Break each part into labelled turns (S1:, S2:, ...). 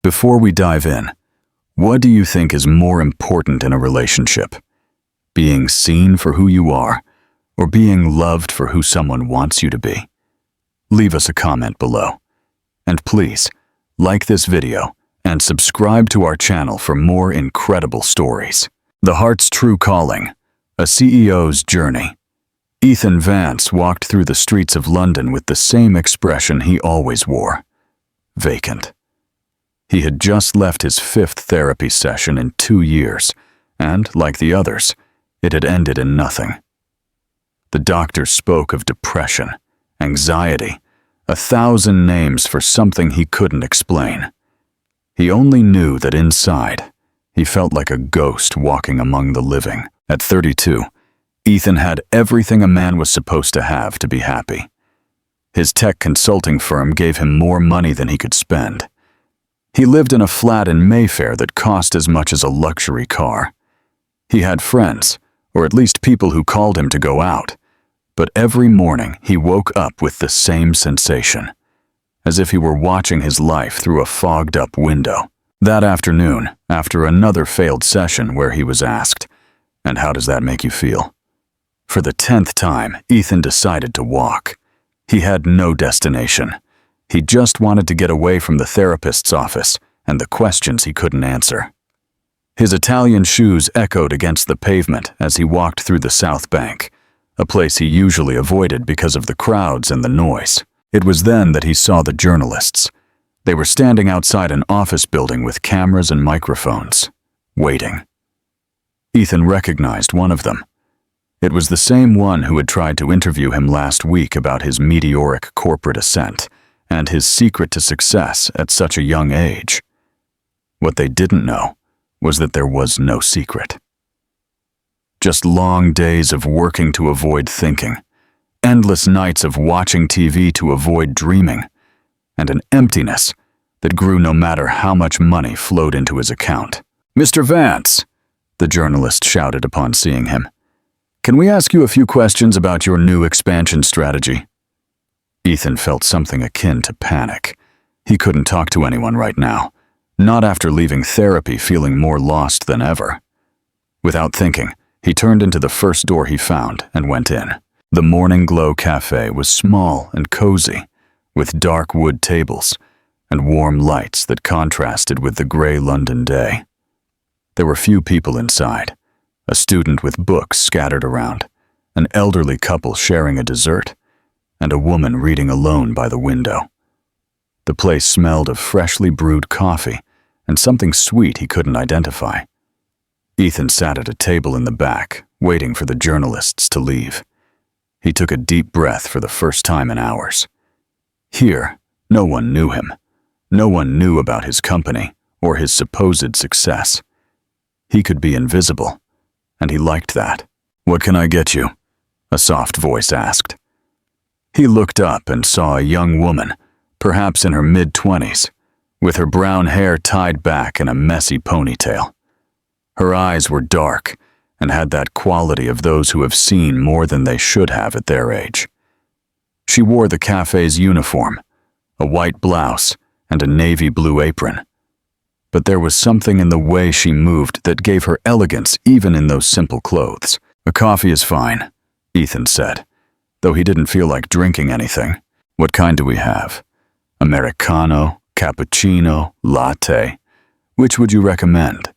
S1: Before we dive in, what do you think is more important in a relationship? Being seen for who you are, or being loved for who someone wants you to be? Leave us a comment below. And please, like this video and subscribe to our channel for more incredible stories. The Heart's True Calling, a CEO's journey. Ethan Vance walked through the streets of London with the same expression he always wore: vacant. He had just left his 5th therapy session in 2 years, and, like the others, it had ended in nothing. The doctors spoke of depression, anxiety, 1,000 names for something he couldn't explain. He only knew that inside, he felt like a ghost walking among the living. At 32, Ethan had everything a man was supposed to have to be happy. His tech consulting firm gave him more money than he could spend. He lived in a flat in Mayfair that cost as much as a luxury car. He had friends, or at least people who called him to go out, but every morning he woke up with the same sensation, as if he were watching his life through a fogged-up window. That afternoon, after another failed session where he was asked, "And how does that make you feel?" For the 10th time, Ethan decided to walk. He had no destination. He just wanted to get away from the therapist's office and the questions he couldn't answer. His Italian shoes echoed against the pavement as he walked through the South Bank, a place he usually avoided because of the crowds and the noise. It was then that he saw the journalists. They were standing outside an office building with cameras and microphones, waiting. Ethan recognized one of them. It was the same one who had tried to interview him last week about his meteoric corporate ascent and his secret to success at such a young age. What they didn't know was that there was no secret. Just long days of working to avoid thinking, endless nights of watching TV to avoid dreaming, and an emptiness that grew no matter how much money flowed into his account. "Mr. Vance," the journalist shouted upon seeing him, "can we ask you a few questions about your new expansion strategy?" Ethan felt something akin to panic. He couldn't talk to anyone right now, not after leaving therapy feeling more lost than ever. Without thinking, he turned into the first door he found and went in. The Morning Glow Cafe was small and cozy, with dark wood tables and warm lights that contrasted with the gray London day. There were few people inside, a student with books scattered around, an elderly couple sharing a dessert, and a woman reading alone by the window. The place smelled of freshly brewed coffee and something sweet he couldn't identify. Ethan sat at a table in the back, waiting for the journalists to leave. He took a deep breath for the first time in hours. Here, no one knew him. No one knew about his company or his supposed success. He could be invisible, and he liked that. "What can I get you?" a soft voice asked. He looked up and saw a young woman, perhaps in her mid-20s, with her brown hair tied back in a messy ponytail. Her eyes were dark and had that quality of those who have seen more than they should have at their age. She wore the cafe's uniform, a white blouse and a navy blue apron. But there was something in the way she moved that gave her elegance even in those simple clothes. "A coffee is fine," Ethan said, though he didn't feel like drinking anything. "What kind do we have? Americano, cappuccino, latte? Which would you recommend?"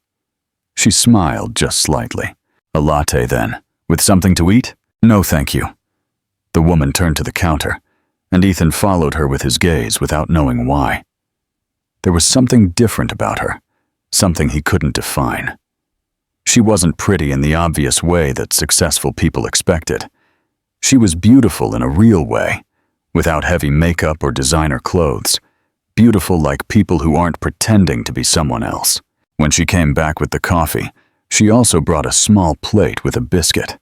S1: She smiled just slightly. "A latte, then. With something to eat?" "No, thank you." The woman turned to the counter, and Ethan followed her with his gaze without knowing why. There was something different about her, something he couldn't define. She wasn't pretty in the obvious way that successful people expected. She was beautiful in a real way, without heavy makeup or designer clothes, beautiful like people who aren't pretending to be someone else. When she came back with the coffee, she also brought a small plate with a biscuit.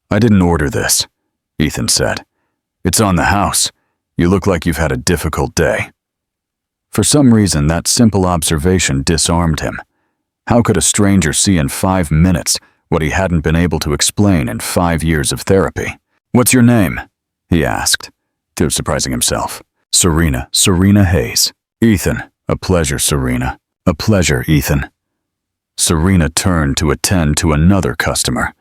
S1: "I didn't order this," Ethan said. "It's on the house. You look like you've had a difficult day." For some reason, that simple observation disarmed him. How could a stranger see in 5 minutes what he hadn't been able to explain in 5 years of therapy? "What's your name?" he asked, surprising himself. Serena Hayes." "Ethan, "A pleasure, Serena. A pleasure, Ethan." Serena turned to attend to another customer,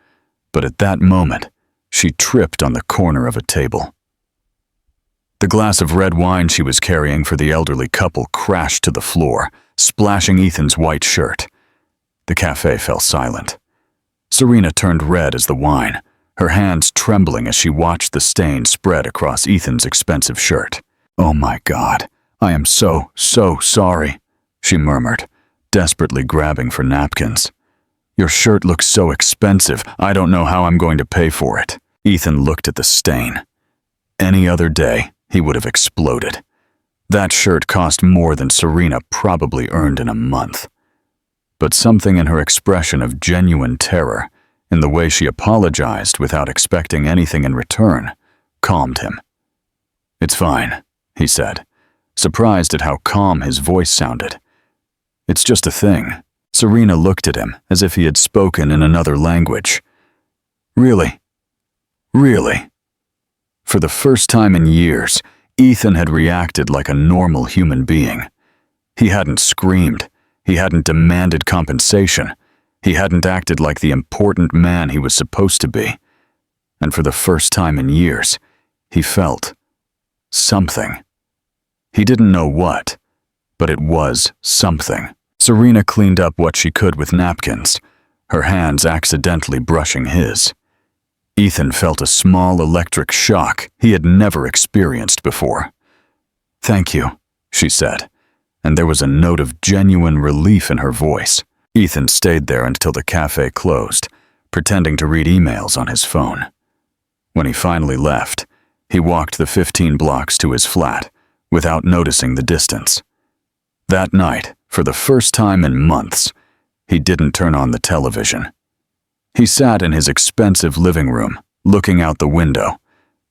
S1: but at that moment, she tripped on the corner of a table. The glass of red wine she was carrying for the elderly couple crashed to the floor, splashing Ethan's white shirt. The cafe fell silent. Serena turned red as the wine, her hands trembling as she watched the stain spread across Ethan's expensive shirt. "Oh my God, I am so sorry," she murmured, desperately grabbing for napkins. "Your shirt looks so expensive, I don't know how I'm going to pay for it." Ethan looked at the stain. Any other day, he would have exploded. That shirt cost more than Serena probably earned in a month. But something in her expression of genuine terror, in the way she apologized without expecting anything in return, calmed him. "It's fine," he said, surprised at how calm his voice sounded. "It's just a thing." Serena looked at him as if he had spoken in another language. "Really? Really?" For the first time in years, Ethan had reacted like a normal human being. He hadn't screamed. He hadn't demanded compensation. He hadn't acted like the important man he was supposed to be. And for the first time in years, he felt something. He didn't know what, but it was something. Serena cleaned up what she could with napkins, her hands accidentally brushing his. Ethan felt a small electric shock he had never experienced before. "Thank you," she said, and there was a note of genuine relief in her voice. Ethan stayed there until the cafe closed, pretending to read emails on his phone. When he finally left, he walked the 15 blocks to his flat without noticing the distance. That night, for the first time in months, he didn't turn on the television. He sat in his expensive living room, looking out the window,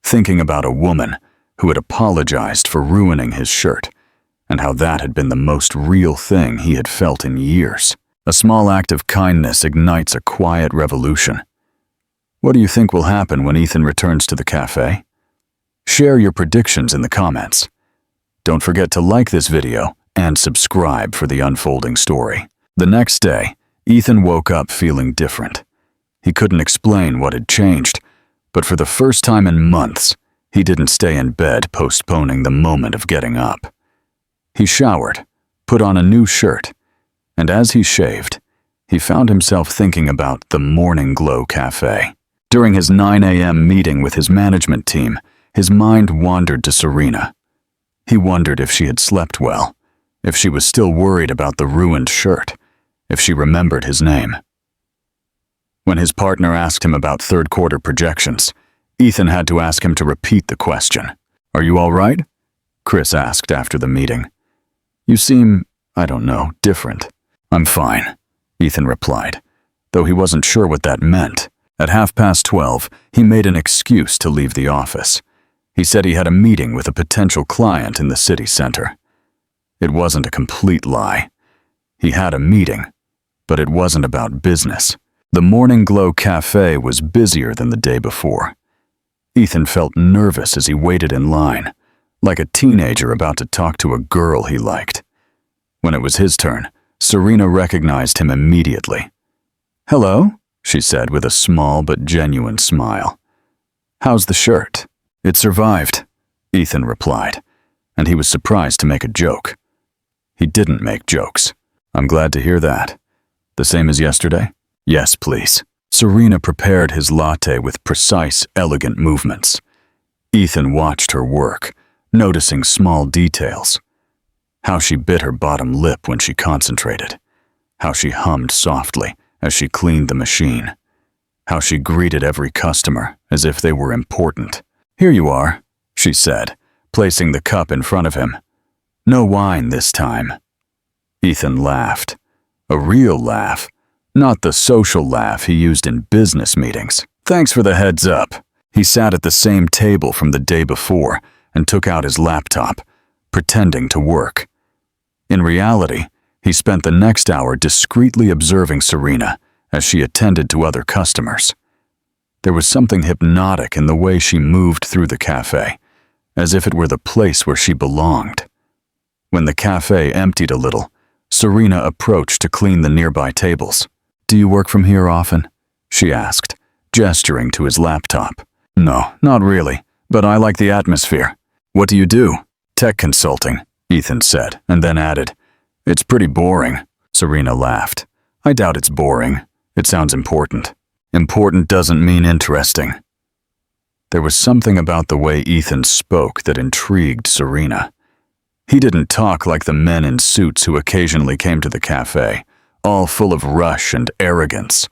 S1: thinking about a woman who had apologized for ruining his shirt, and how that had been the most real thing he had felt in years. A small act of kindness ignites a quiet revolution. What do you think will happen when Ethan returns to the cafe? Share your predictions in the comments. Don't forget to like this video and subscribe for the unfolding story. The next day, Ethan woke up feeling different. He couldn't explain what had changed, but for the first time in months, he didn't stay in bed postponing the moment of getting up. He showered, put on a new shirt, and as he shaved, he found himself thinking about the Morning Glow Cafe. During his 9 a.m. meeting with his management team, his mind wandered to Serena. He wondered if she had slept well, if she was still worried about the ruined shirt, if she remembered his name. When his partner asked him about third-quarter projections, Ethan had to ask him to repeat the question. "Are you all right?" Chris asked after the meeting. "You seem, I don't know, different." "I'm fine," Ethan replied, though he wasn't sure what that meant. At 12:30, he made an excuse to leave the office. He said he had a meeting with a potential client in the city center. It wasn't a complete lie. He had a meeting, but it wasn't about business. The Morning Glow Cafe was busier than the day before. Ethan felt nervous as he waited in line, like a teenager about to talk to a girl he liked. When it was his turn, Serena recognized him immediately. "Hello," she said with a small but genuine smile. "How's the shirt?" "It survived," Ethan replied, and he was surprised to make a joke. He didn't make jokes. "I'm glad to hear that. The same as yesterday?" "Yes, please." Serena prepared his latte with precise, elegant movements. Ethan watched her work, noticing small details. How she bit her bottom lip when she concentrated. How she hummed softly as she cleaned the machine. How she greeted every customer as if they were important. "Here you are," she said, placing the cup in front of him. "No wine this time." Ethan laughed. A real laugh. Not the social laugh he used in business meetings. "Thanks for the heads up." He sat at the same table from the day before and took out his laptop, pretending to work. In reality, he spent the next hour discreetly observing Serena as she attended to other customers. There was something hypnotic in the way she moved through the cafe, as if it were the place where she belonged. When the cafe emptied a little, Serena approached to clean the nearby tables. "Do you work from here often?" she asked, gesturing to his laptop. "No, not really, but I like the atmosphere." "What do you do?" "Tech consulting," Ethan said, and then added, "It's pretty boring." Serena laughed. "I doubt it's boring. It sounds important." "Important doesn't mean interesting." There was something about the way Ethan spoke that intrigued Serena. He didn't talk like the men in suits who occasionally came to the cafe, all full of rush and arrogance.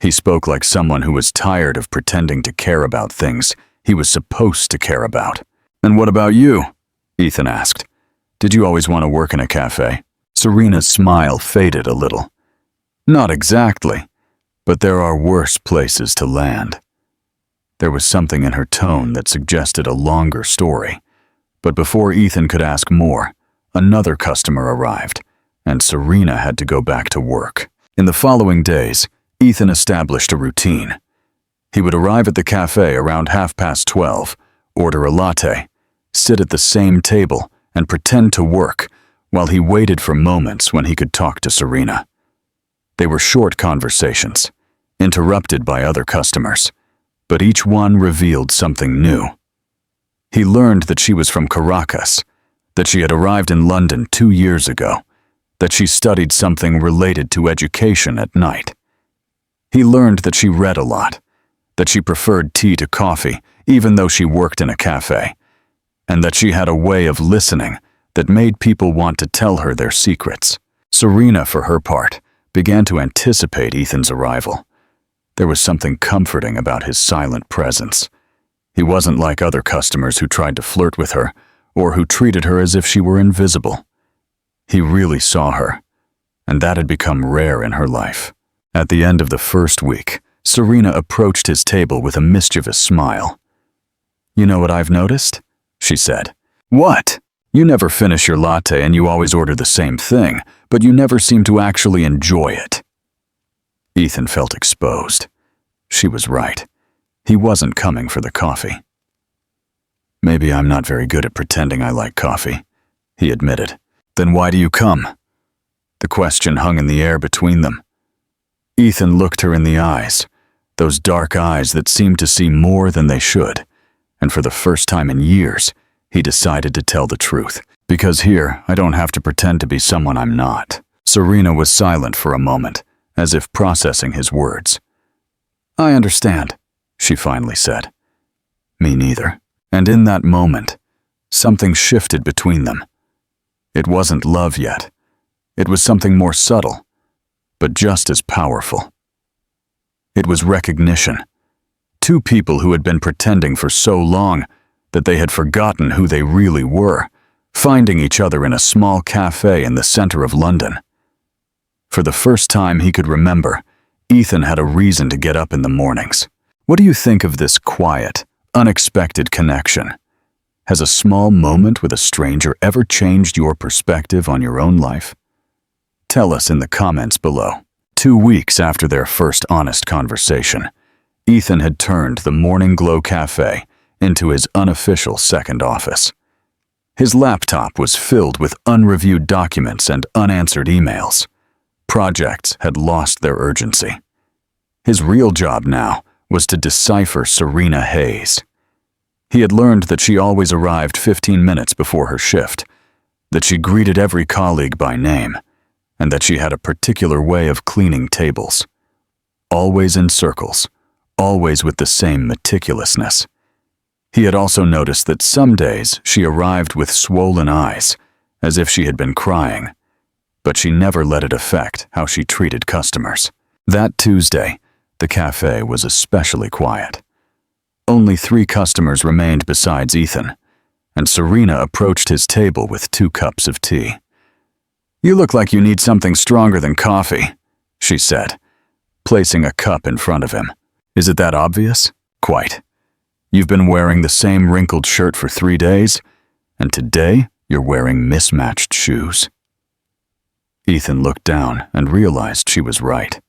S1: He spoke like someone who was tired of pretending to care about things he was supposed to care about. "And what about you?" Ethan asked. "Did you always want to work in a cafe?" Serena's smile faded a little. "Not exactly, but there are worse places to land." There was something in her tone that suggested a longer story. But before Ethan could ask more, another customer arrived, and Serena had to go back to work. In the following days, Ethan established a routine. He would arrive at the cafe around 12:30, order a latte, sit at the same table, and pretend to work while he waited for moments when he could talk to Serena. They were short conversations, interrupted by other customers, but each one revealed something new. He learned that she was from Caracas, that she had arrived in London 2 years ago, that she studied something related to education at night. He learned that she read a lot, that she preferred tea to coffee even though she worked in a cafe, and that she had a way of listening that made people want to tell her their secrets. Serena, for her part, began to anticipate Ethan's arrival. There was something comforting about his silent presence. He wasn't like other customers who tried to flirt with her or who treated her as if she were invisible. He really saw her, and that had become rare in her life. At the end of the first week, Serena approached his table with a mischievous smile. "You know what I've noticed?" she said. "What?" "You never finish your latte and you always order the same thing, but you never seem to actually enjoy it." Ethan felt exposed. She was right. He wasn't coming for the coffee. "Maybe I'm not very good at pretending I like coffee," he admitted. "Then why do you come?" The question hung in the air between them. Ethan looked her in the eyes, those dark eyes that seemed to see more than they should, and for the first time in years, he decided to tell the truth. "Because here, I don't have to pretend to be someone I'm not." Serena was silent for a moment, as if processing his words. "I understand," she finally said. "Me neither." And in that moment, something shifted between them. It wasn't love yet. It was something more subtle, but just as powerful. It was recognition. Two people who had been pretending for so long that they had forgotten who they really were, finding each other in a small cafe in the center of London. For the first time he could remember, Ethan had a reason to get up in the mornings. What do you think of this quiet, unexpected connection? Has a small moment with a stranger ever changed your perspective on your own life? Tell us in the comments below. 2 weeks after their first honest conversation, Ethan had turned the Morning Glow Cafe into his unofficial second office. His laptop was filled with unreviewed documents and unanswered emails. Projects had lost their urgency. His real job now was to decipher Serena Hayes. He had learned that she always arrived 15 minutes before her shift, that she greeted every colleague by name, and that she had a particular way of cleaning tables. Always in circles, always with the same meticulousness. He had also noticed that some days she arrived with swollen eyes, as if she had been crying, but she never let it affect how she treated customers. That Tuesday, the cafe was especially quiet. Only 3 customers remained besides Ethan, and Serena approached his table with 2 cups of tea. "You look like you need something stronger than coffee," she said, placing a cup in front of him. "Is it that obvious?" "Quite. You've been wearing the same wrinkled shirt for 3 days, and today you're wearing mismatched shoes." Ethan looked down and realized she was right.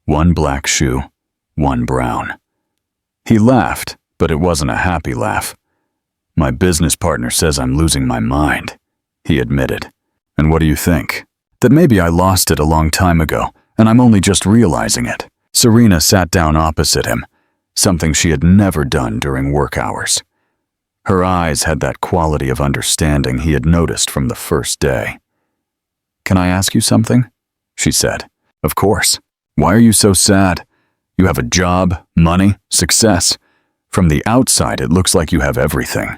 S1: 1 black shoe, 1 brown. He laughed, but it wasn't a happy laugh. "My business partner says I'm losing my mind," he admitted. And what do you think? That maybe I lost it a long time ago, and I'm only just realizing it. Serena sat down opposite him, something she had never done during work hours. Her eyes had that quality of understanding he had noticed from the first day. "Can I ask you something?" she said. "Of course. Why are you so sad? You have a job, money, success. From the outside, it looks like you have everything."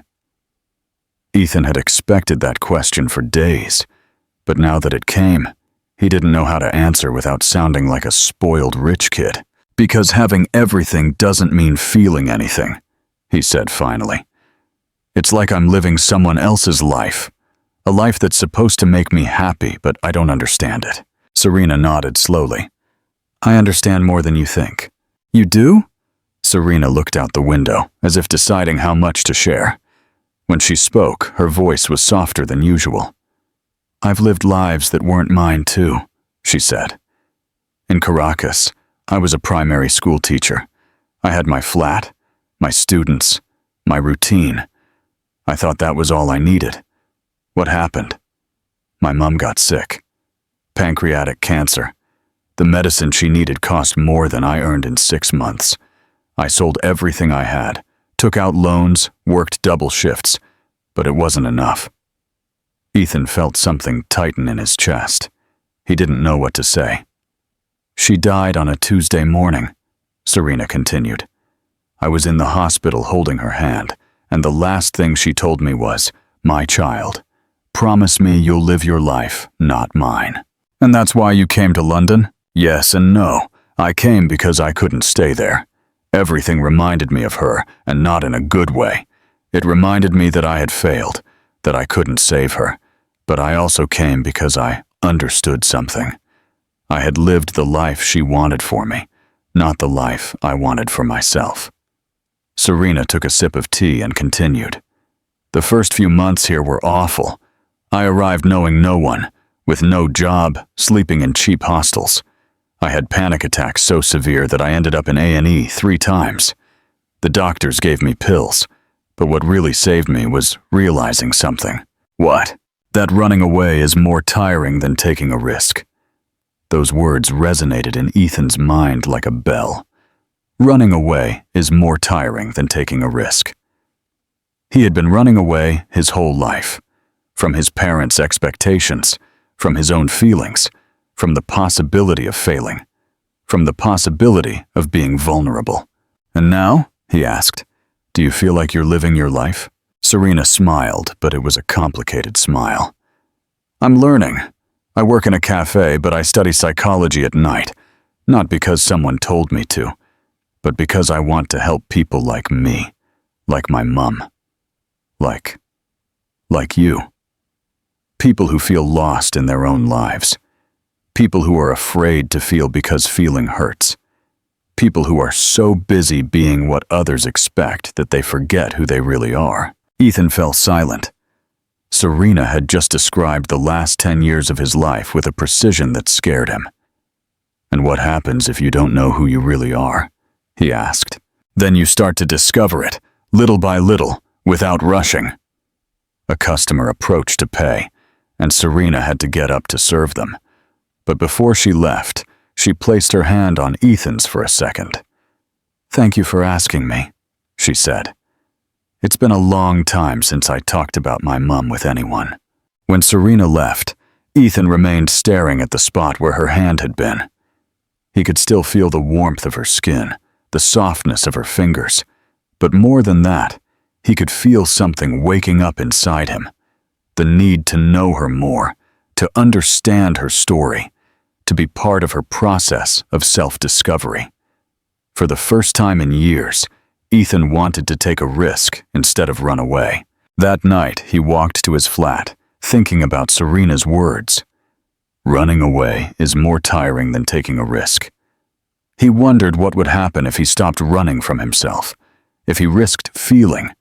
S1: Ethan had expected that question for days, but now that it came, he didn't know how to answer without sounding like a spoiled rich kid. "Because having everything doesn't mean feeling anything," he said finally. "It's like I'm living someone else's life, a life that's supposed to make me happy, but I don't understand it." Serena nodded slowly. "I understand more than you think." "You do?" Serena looked out the window, as if deciding how much to share. When she spoke, her voice was softer than usual. "I've lived lives that weren't mine too," she said. "In Caracas, I was a primary school teacher. I had my flat, my students, my routine. I thought that was all I needed. What happened? My mom got sick. Pancreatic cancer. The medicine she needed cost more than I earned in 6 months. I sold everything I had, took out loans, worked double shifts, but it wasn't enough." Ethan felt something tighten in his chest. He didn't know what to say. "She died on a Tuesday morning," Serena continued. "I was in the hospital holding her hand, and the last thing she told me was, 'My child, promise me you'll live your life, not mine.'" "And that's why you came to London?" "Yes and no. I came because I couldn't stay there. Everything reminded me of her, and not in a good way. It reminded me that I had failed, that I couldn't save her. But I also came because I understood something. I had lived the life she wanted for me, not the life I wanted for myself." Serena took a sip of tea and continued. "The first few months here were awful. I arrived knowing no one, with no job, sleeping in cheap hostels. I had panic attacks so severe that I ended up in A&E 3 times. The doctors gave me pills, but what really saved me was realizing something." "What?" "That running away is more tiring than taking a risk." Those words resonated in Ethan's mind like a bell. Running away is more tiring than taking a risk. He had been running away his whole life, from his parents' expectations, from his own feelings, from the possibility of failing, from the possibility of being vulnerable. "And now?" he asked. "Do you feel like you're living your life?" Serena smiled, but it was a complicated smile. "I'm learning. I work in a cafe, but I study psychology at night, not because someone told me to, but because I want to help people like me, like my mom, like you. People who feel lost in their own lives. People who are afraid to feel because feeling hurts. People who are so busy being what others expect that they forget who they really are." Ethan fell silent. Serena had just described the last 10 years of his life with a precision that scared him. "And what happens if you don't know who you really are?" he asked. "Then you start to discover it, little by little, without rushing." A customer approached to pay, and Serena had to get up to serve them. But before she left, she placed her hand on Ethan's for a second. "Thank you for asking me," she said. "It's been a long time since I talked about my mom with anyone." When Serena left, Ethan remained staring at the spot where her hand had been. He could still feel the warmth of her skin, the softness of her fingers, but more than that, he could feel something waking up inside him. The need to know her more, to understand her story, to be part of her process of self-discovery. For the first time in years, Ethan wanted to take a risk instead of run away. That night, he walked to his flat, thinking about Serena's words. Running away is more tiring than taking a risk. He wondered what would happen if he stopped running from himself, if he risked feeling,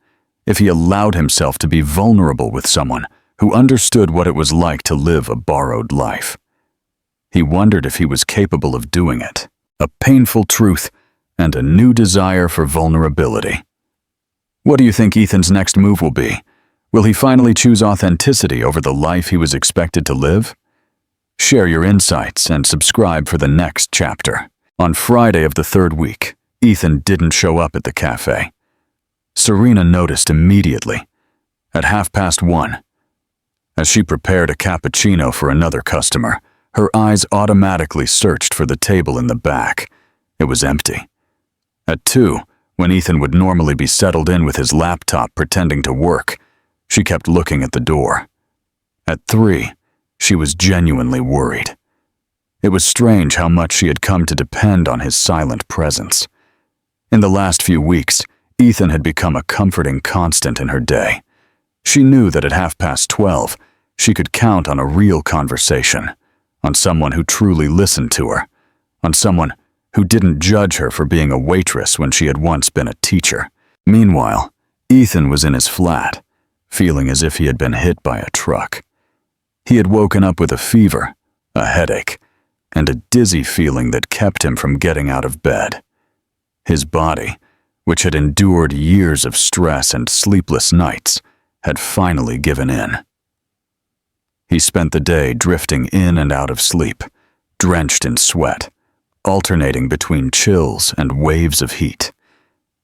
S1: if he allowed himself to be vulnerable with someone who understood what it was like to live a borrowed life. He wondered if he was capable of doing it. A painful truth and a new desire for vulnerability. "What do you think Ethan's next move will be? Will he finally choose authenticity over the life he was expected to live? Share your insights and subscribe for the next chapter. On Friday of the third week, Ethan didn't show up at the cafe. Serena noticed immediately, at 1:30. As she prepared a cappuccino for another customer, her eyes automatically searched for the table in the back. It was empty. At 2, when Ethan would normally be settled in with his laptop pretending to work, she kept looking at the door. At 3, she was genuinely worried. It was strange how much she had come to depend on his silent presence. In the last few weeks, Ethan had become a comforting constant in her day. She knew that at 12:30, she could count on a real conversation, on someone who truly listened to her, on someone who didn't judge her for being a waitress when she had once been a teacher. Meanwhile, Ethan was in his flat, feeling as if he had been hit by a truck. He had woken up with a fever, a headache, and a dizzy feeling that kept him from getting out of bed. His body, which had endured years of stress and sleepless nights, had finally given in. He spent the day drifting in and out of sleep, drenched in sweat, alternating between chills and waves of heat.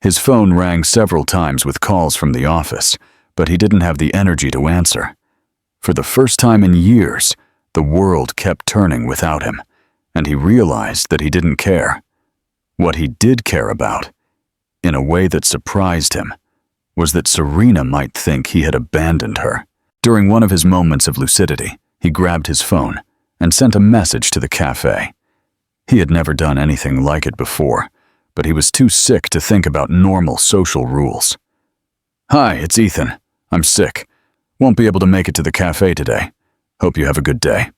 S1: His phone rang several times with calls from the office, but he didn't have the energy to answer. For the first time in years, the world kept turning without him, and he realized that he didn't care. What he did care about, in a way that surprised him, was that Serena might think he had abandoned her. During one of his moments of lucidity, he grabbed his phone and sent a message to the cafe. He had never done anything like it before, but he was too sick to think about normal social rules. "Hi, it's Ethan. I'm sick. Won't be able to make it to the cafe today. Hope you have a good day."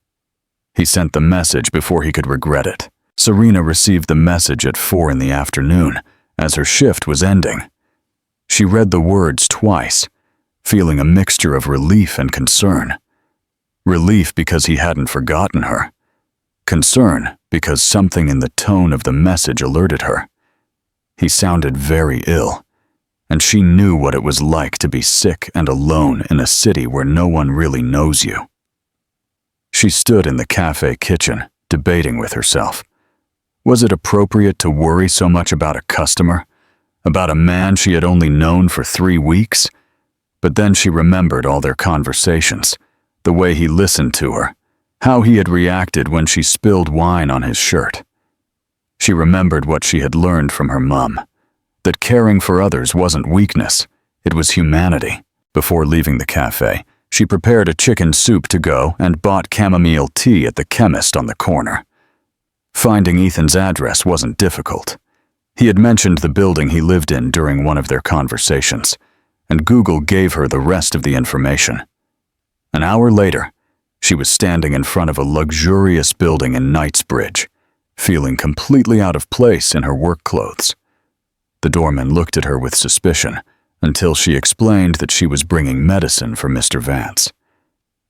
S1: He sent the message before he could regret it. Serena received the message at 4 in the afternoon, as her shift was ending. She read the words twice, feeling a mixture of relief and concern. Relief because he hadn't forgotten her. Concern because something in the tone of the message alerted her. He sounded very ill, and she knew what it was like to be sick and alone in a city where no one really knows you. She stood in the cafe kitchen, debating with herself. Was it appropriate to worry so much about a customer? About a man she had only known for 3 weeks? But then she remembered all their conversations, the way he listened to her, how he had reacted when she spilled wine on his shirt. She remembered what she had learned from her mom, that caring for others wasn't weakness, it was humanity. Before leaving the cafe, she prepared a chicken soup to go and bought chamomile tea at the chemist on the corner. Finding Ethan's address wasn't difficult. He had mentioned the building he lived in during one of their conversations, and Google gave her the rest of the information. An hour later, she was standing in front of a luxurious building in Knightsbridge, feeling completely out of place in her work clothes. The doorman looked at her with suspicion until she explained that she was bringing medicine for Mr. Vance.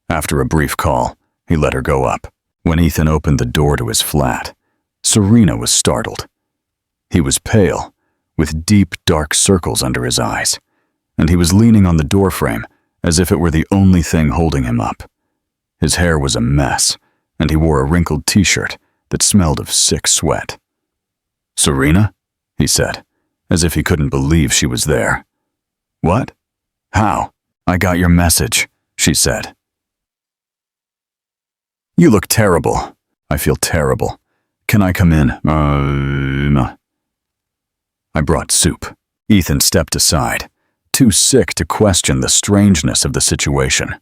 S1: After a brief call, he let her go up. When Ethan opened the door to his flat, Serena was startled. He was pale, with deep, dark circles under his eyes, and he was leaning on the doorframe as if it were the only thing holding him up. His hair was a mess, and he wore a wrinkled t-shirt that smelled of sick sweat. "Serena?" he said, as if he couldn't believe she was there. "What? How?" "I got your message," she said. "You look terrible." "I feel terrible. Can I come in?" "I brought soup." Ethan stepped aside, too sick to question the strangeness of the situation.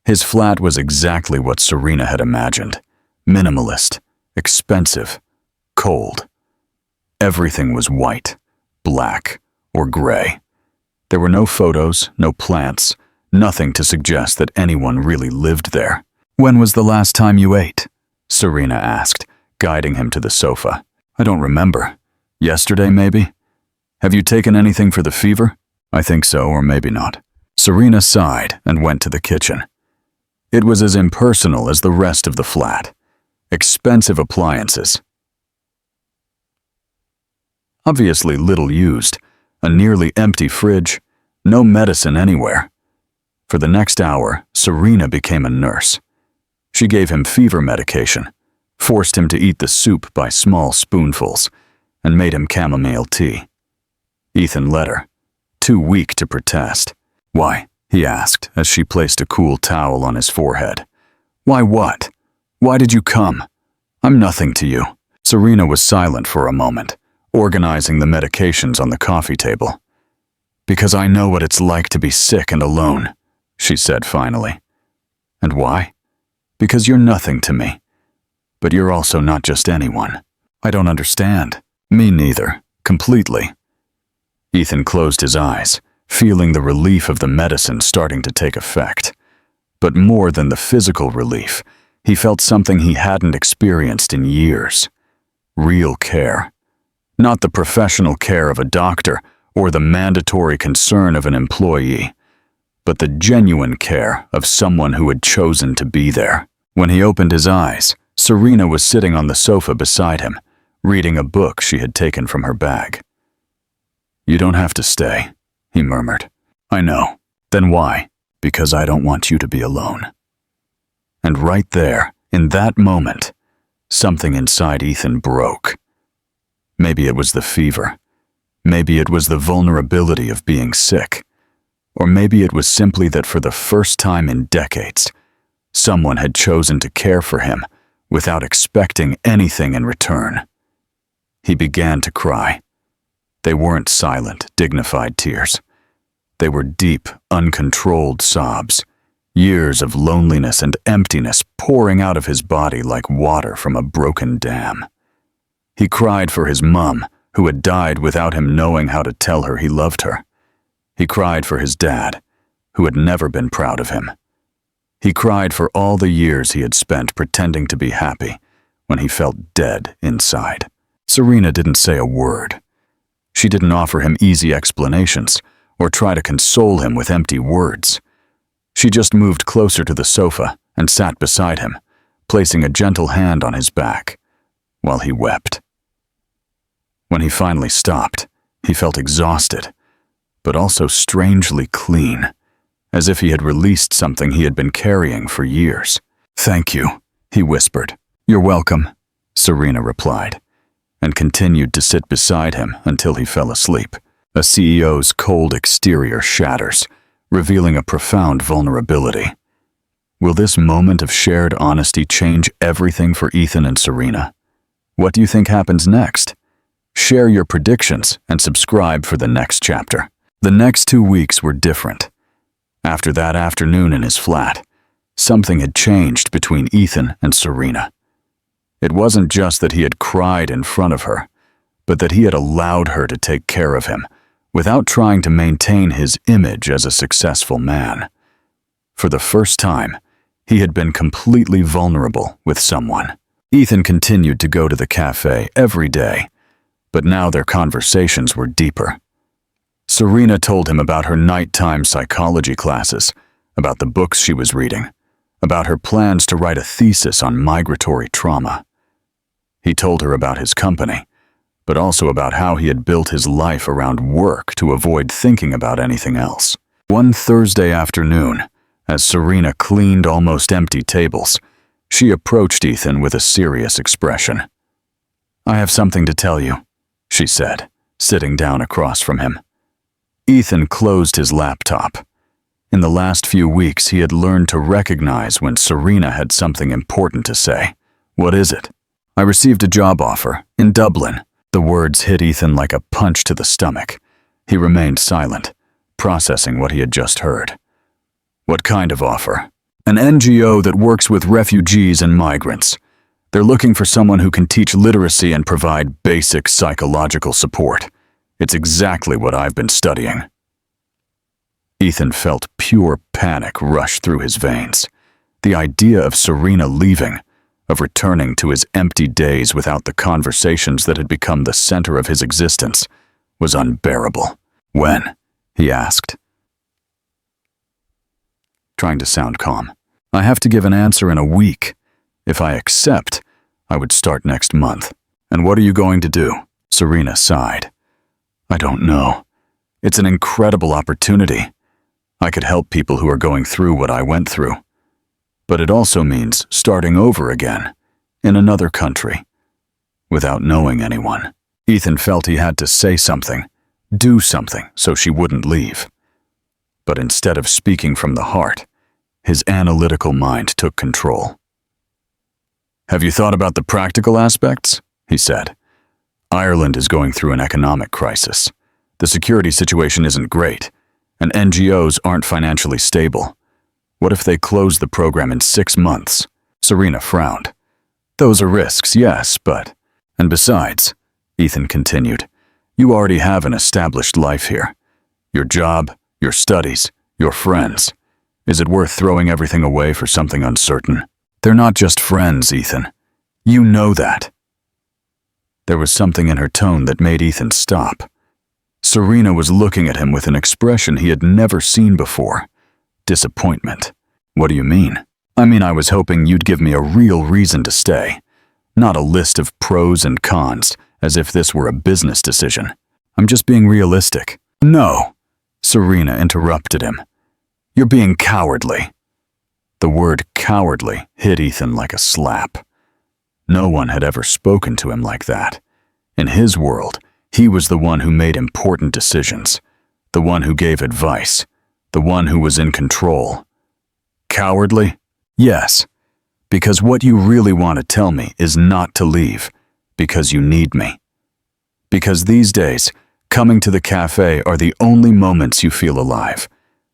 S1: His flat was exactly what Serena had imagined. Minimalist, expensive, cold. Everything was white, black, or gray. There were no photos, no plants, nothing to suggest that anyone really lived there. "When was the last time you ate?" Serena asked, guiding him to the sofa. "I don't remember. Yesterday, maybe? Have you taken anything for the fever?" "I think so, or maybe not." Serena sighed and went to the kitchen. It was as impersonal as the rest of the flat. Expensive appliances. Obviously little used, a nearly empty fridge, no medicine anywhere. For the next hour, Serena became a nurse. She gave him fever medication, forced him to eat the soup by small spoonfuls, and made him chamomile tea. Ethan let her, too weak to protest. "Why?" he asked as she placed a cool towel on his forehead. "Why what? Why did you come? I'm nothing to you." Serena was silent for a moment, organizing the medications on the coffee table. "Because I know what it's like to be sick and alone," she said finally. "And why? Because you're nothing to me. But you're also not just anyone." "I don't understand." "Me neither, completely." Ethan closed his eyes, feeling the relief of the medicine starting to take effect. But more than the physical relief, he felt something he hadn't experienced in years. Real care. Not the professional care of a doctor or the mandatory concern of an employee, but the genuine care of someone who had chosen to be there. When he opened his eyes, Serena was sitting on the sofa beside him, reading a book she had taken from her bag. "You don't have to stay," he murmured. "I know. Then why?" "Because I don't want you to be alone." And right there, in that moment, something inside Ethan broke. Maybe it was the fever. Maybe it was the vulnerability of being sick. Or maybe it was simply that for the first time in decades, someone had chosen to care for him without expecting anything in return. He began to cry. They weren't silent, dignified tears. They were deep, uncontrolled sobs, years of loneliness and emptiness pouring out of his body like water from a broken dam. He cried for his mom, who had died without him knowing how to tell her he loved her. He cried for his dad, who had never been proud of him. He cried for all the years he had spent pretending to be happy when he felt dead inside. Serena didn't say a word. She didn't offer him easy explanations or try to console him with empty words. She just moved closer to the sofa and sat beside him, placing a gentle hand on his back while he wept. When he finally stopped, he felt exhausted, but also strangely clean, as if he had released something he had been carrying for years. "Thank you," he whispered. "You're welcome," Serena replied, and continued to sit beside him until he fell asleep. A CEO's cold exterior shatters, revealing a profound vulnerability. Will this moment of shared honesty change everything for Ethan and Serena? What do you think happens next? Share your predictions and subscribe for the next chapter. The next 2 weeks were different. After that afternoon in his flat, something had changed between Ethan and Serena. It wasn't just that he had cried in front of her, but that he had allowed her to take care of him without trying to maintain his image as a successful man. For the first time, he had been completely vulnerable with someone. Ethan continued to go to the cafe every day, but now their conversations were deeper. Serena told him about her nighttime psychology classes, about the books she was reading, about her plans to write a thesis on migratory trauma. He told her about his company, but also about how he had built his life around work to avoid thinking about anything else. One Thursday afternoon, as Serena cleaned almost empty tables, she approached Ethan with a serious expression. "I have something to tell you," she said, sitting down across from him. Ethan closed his laptop. In the last few weeks, he had learned to recognize when Serena had something important to say. "What is it?" "I received a job offer in Dublin." The words hit Ethan like a punch to the stomach. He remained silent, processing what he had just heard. "What kind of offer?" "An NGO that works with refugees and migrants. They're looking for someone who can teach literacy and provide basic psychological support. It's exactly what I've been studying." Ethan felt pure panic rush through his veins. The idea of Serena leaving, of returning to his empty days without the conversations that had become the center of his existence, was unbearable. "When?" he asked, trying to sound calm. "I have to give an answer in a week. If I accept, I would start next month." "And what are you going to do?" Serena sighed. "I don't know. It's an incredible opportunity. I could help people who are going through what I went through. But it also means starting over again, in another country, without knowing anyone. Ethan felt he had to say something, do something, so she wouldn't leave. But instead of speaking from the heart, his analytical mind took control. "Have you thought about the practical aspects?" he said. "Ireland is going through an economic crisis. The security situation isn't great, and NGOs aren't financially stable. What if they close the program in 6 months?" Serena frowned. "Those are risks, yes, but—" "And besides," Ethan continued, "you already have an established life here. Your job, your studies, your friends. Is it worth throwing everything away for something uncertain? They're not just friends, Ethan. You know that." There was something in her tone that made Ethan stop. Serena was looking at him with an expression he had never seen before. Disappointment. "What do you mean?" "I mean, I was hoping you'd give me a real reason to stay. Not a list of pros and cons, as if this were a business decision. I'm just being realistic." "No," Serena interrupted him. "You're being cowardly." The word cowardly hit Ethan like a slap. No one had ever spoken to him like that. In his world, he was the one who made important decisions, the one who gave advice, the one who was in control. Cowardly? Yes, because what you really want to tell me is not to leave, because you need me. Because these days, coming to the cafe are the only moments you feel alive.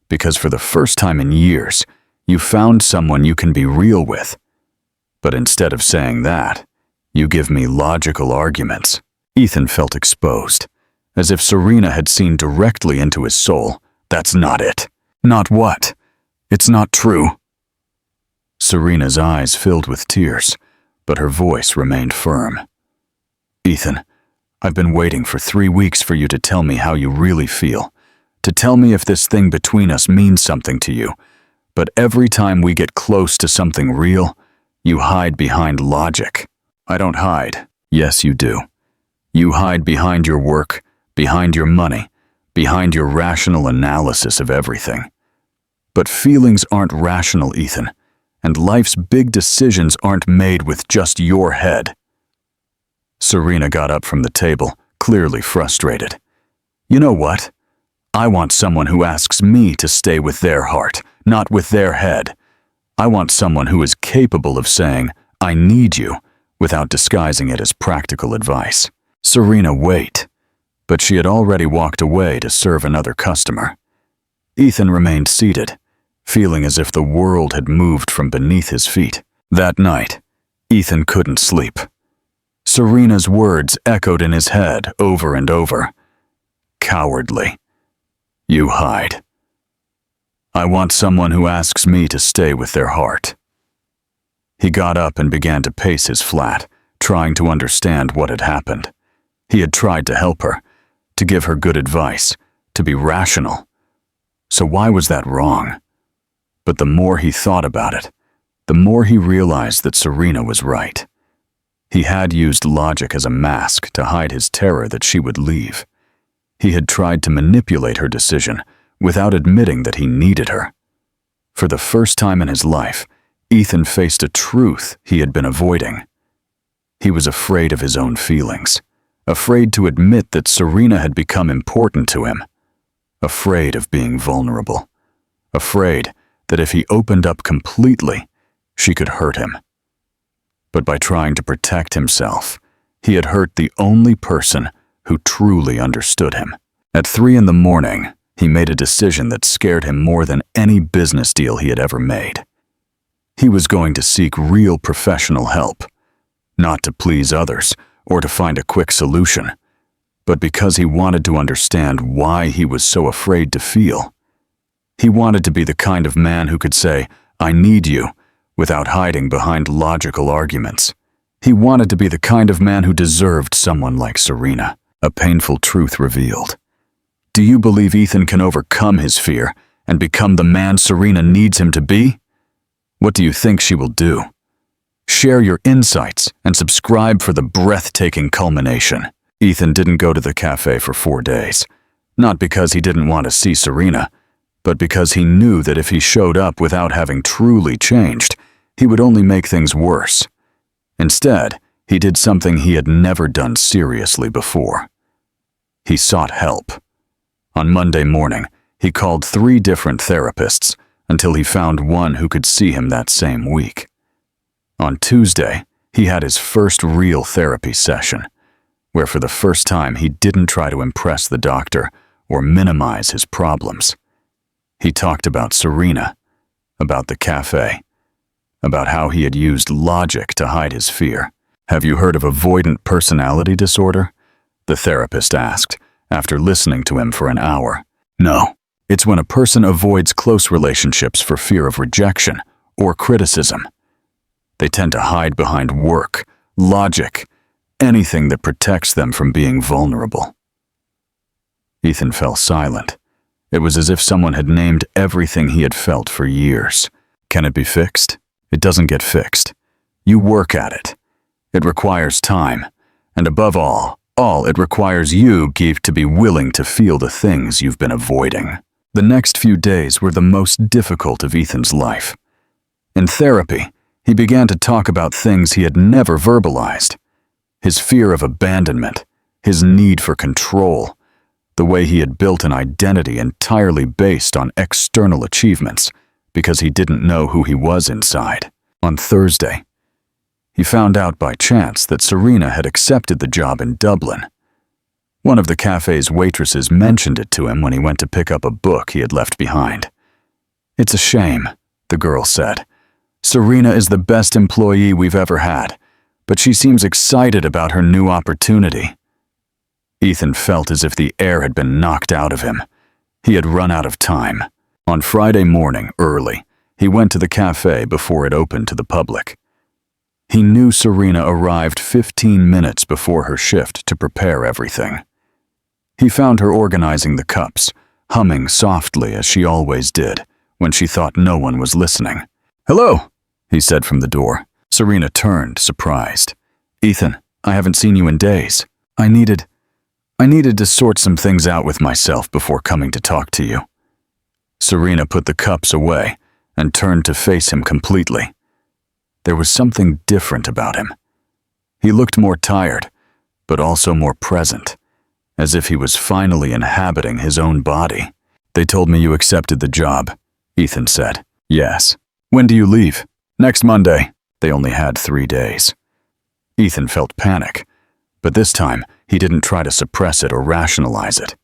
S1: Because for the first time in years, you found someone you can be real with. But instead of saying that, you give me logical arguments. Ethan felt exposed, as if Serena had seen directly into his soul. "That's not it." "Not what?" "It's not true." Serena's eyes filled with tears, but her voice remained firm. "Ethan, I've been waiting for 3 weeks for you to tell me how you really feel, to tell me if this thing between us means something to you. But every time we get close to something real, you hide behind logic." "I don't hide." "Yes, you do. You hide behind your work, behind your money, behind your rational analysis of everything. But feelings aren't rational, Ethan, and life's big decisions aren't made with just your head." Serena got up from the table, clearly frustrated. "You know what? I want someone who asks me to stay with their heart, not with their head. I want someone who is capable of saying, 'I need you,' without disguising it as practical advice." "Serena, wait." But she had already walked away to serve another customer. Ethan remained seated, feeling as if the world had moved from beneath his feet. That night, Ethan couldn't sleep. Serena's words echoed in his head over and over. "Cowardly. You hide. I want someone who asks me to stay with their heart." He got up and began to pace his flat, trying to understand what had happened. He had tried to help her, to give her good advice, to be rational. So why was that wrong? But the more he thought about it, the more he realized that Serena was right. He had used logic as a mask to hide his terror that she would leave. He had tried to manipulate her decision without admitting that he needed her. For the first time in his life, Ethan faced a truth he had been avoiding. He was afraid of his own feelings, afraid to admit that Serena had become important to him, afraid of being vulnerable, afraid that if he opened up completely, she could hurt him. But by trying to protect himself, he had hurt the only person who truly understood him. At 3 a.m, he made a decision that scared him more than any business deal he had ever made. He was going to seek real professional help, not to please others or to find a quick solution, but because he wanted to understand why he was so afraid to feel. He wanted to be the kind of man who could say, "I need you," without hiding behind logical arguments. He wanted to be the kind of man who deserved someone like Serena. A painful truth revealed. Do you believe Ethan can overcome his fear and become the man Serena needs him to be? What do you think she will do? Share your insights and subscribe for the breathtaking culmination. Ethan didn't go to the cafe for 4 days. Not because he didn't want to see Serena, but because he knew that if he showed up without having truly changed, he would only make things worse. Instead, he did something he had never done seriously before. He sought help. On Monday morning, he called 3 different therapists until he found one who could see him that same week. On Tuesday, he had his first real therapy session, where for the first time he didn't try to impress the doctor or minimize his problems. He talked about Serena, about the cafe, about how he had used logic to hide his fear. "Have you heard of avoidant personality disorder?" the therapist asked, after listening to him for an hour. "No. It's when a person avoids close relationships for fear of rejection or criticism. They tend to hide behind work, logic, anything that protects them from being vulnerable." Ethan fell silent. It was as if someone had named everything he had felt for years. Can it be fixed? It doesn't get fixed. You work at it. It requires time, and above all, it requires you to be willing to feel the things you've been avoiding. The next few days were the most difficult of Ethan's life. In therapy, he began to talk about things he had never verbalized. His fear of abandonment, his need for control, the way he had built an identity entirely based on external achievements because he didn't know who he was inside. On Thursday, he found out by chance that Serena had accepted the job in Dublin. One of the cafe's waitresses mentioned it to him when he went to pick up a book he had left behind. "It's a shame," the girl said. "Serena is the best employee we've ever had, but she seems excited about her new opportunity." Ethan felt as if the air had been knocked out of him. He had run out of time. On Friday morning, early, he went to the cafe before it opened to the public. He knew Serena arrived 15 minutes before her shift to prepare everything. He found her organizing the cups, humming softly as she always did when she thought no one was listening. "Hello," he said from the door. Serena turned, surprised. "Ethan, I haven't seen you in days. I needed to sort some things out with myself before coming to talk to you." Serena put the cups away and turned to face him completely. There was something different about him. He looked more tired, but also more present, as if he was finally inhabiting his own body. "They told me you accepted the job," Ethan said. "Yes." "When do you leave?" "Next Monday." They only had 3 days. Ethan felt panic, but this time he didn't try to suppress it or rationalize it.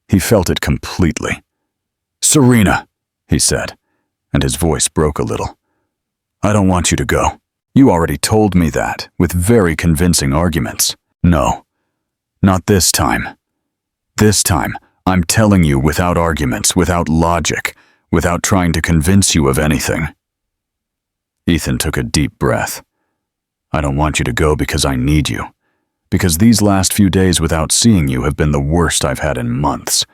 S1: He felt it completely. "Serena," he said, and his voice broke a little. "I don't want you to go. You already told me that, with very convincing arguments." "No, not this time. This time, I'm telling you without arguments, without logic, without trying to convince you of anything." Ethan took a deep breath. "I don't want you to go because I need you. Because these last few days without seeing you have been the worst I've had in months.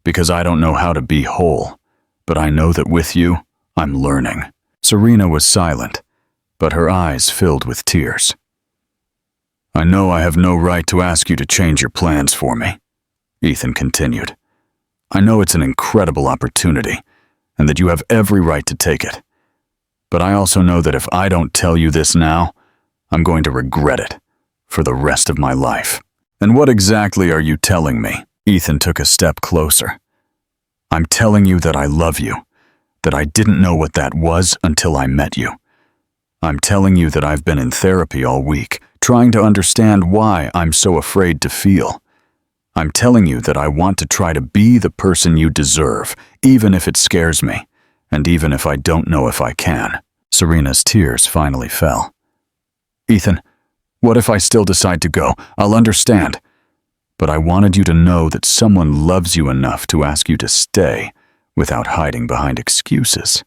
S1: Because I don't know how to be whole, but I know that with you, I'm learning." Serena was silent, but her eyes filled with tears. "I know I have no right to ask you to change your plans for me," Ethan continued. "I know it's an incredible opportunity, and that you have every right to take it. But I also know that if I don't tell you this now, I'm going to regret it for the rest of my life." "And what exactly are you telling me?" Ethan took a step closer. "I'm telling you that I love you, that I didn't know what that was until I met you. I'm telling you that I've been in therapy all week, trying to understand why I'm so afraid to feel. I'm telling you that I want to try to be the person you deserve, even if it scares me, and even if I don't know if I can." Serena's tears finally fell. "Ethan, what if I still decide to go? I'll understand. But I wanted you to know that someone loves you enough to ask you to stay without hiding behind excuses."